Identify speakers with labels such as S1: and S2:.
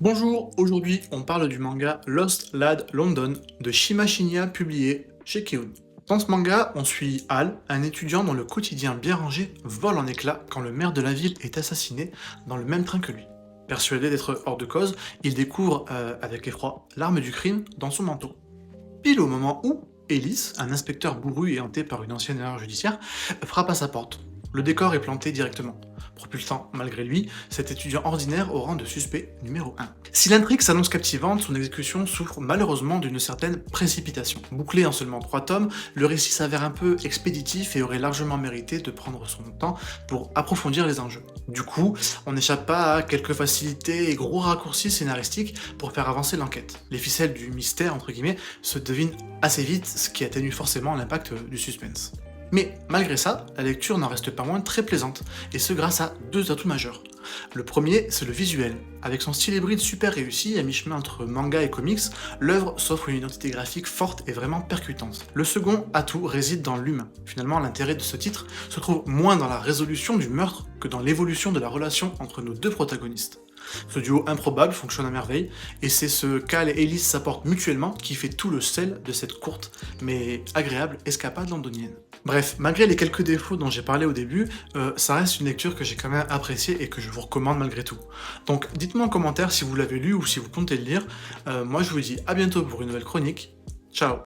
S1: Bonjour, aujourd'hui on parle du manga Lost Lad London de Shima Shinya publié chez Keun. Dans ce manga, on suit Hal, un étudiant dont le quotidien bien rangé vole en éclats quand le maire de la ville est assassiné dans le même train que lui. Persuadé d'être hors de cause, il découvre avec effroi l'arme du crime dans son manteau. Pile au moment où Ellis, un inspecteur bourru et hanté par une ancienne erreur judiciaire, frappe à sa porte. Le décor est planté directement, propulsant malgré lui cet étudiant ordinaire au rang de suspect numéro 1. Si l'intrigue s'annonce captivante, son exécution souffre malheureusement d'une certaine précipitation. Bouclé en seulement 3 tomes, le récit s'avère un peu expéditif et aurait largement mérité de prendre son temps pour approfondir les enjeux. Du coup, on n'échappe pas à quelques facilités et gros raccourcis scénaristiques pour faire avancer l'enquête. Les ficelles du mystère, entre guillemets, se devinent assez vite, ce qui atténue forcément l'impact du suspense. Mais malgré ça, la lecture n'en reste pas moins très plaisante, et ce grâce à deux atouts majeurs. Le premier, c'est le visuel. Avec son style hybride super réussi, à mi-chemin entre manga et comics, l'œuvre s'offre une identité graphique forte et vraiment percutante. Le second atout réside dans l'humain. Finalement, l'intérêt de ce titre se trouve moins dans la résolution du meurtre que dans l'évolution de la relation entre nos deux protagonistes. Ce duo improbable fonctionne à merveille, et c'est ce qu'Hal et Ellis s'apportent mutuellement qui fait tout le sel de cette courte mais agréable escapade londonienne. Bref, malgré les quelques défauts dont j'ai parlé au début, ça reste une lecture que j'ai quand même appréciée et que je vous recommande malgré tout. Donc dites-moi en commentaire si vous l'avez lu ou si vous comptez le lire. Moi je vous dis à bientôt pour une nouvelle chronique. Ciao.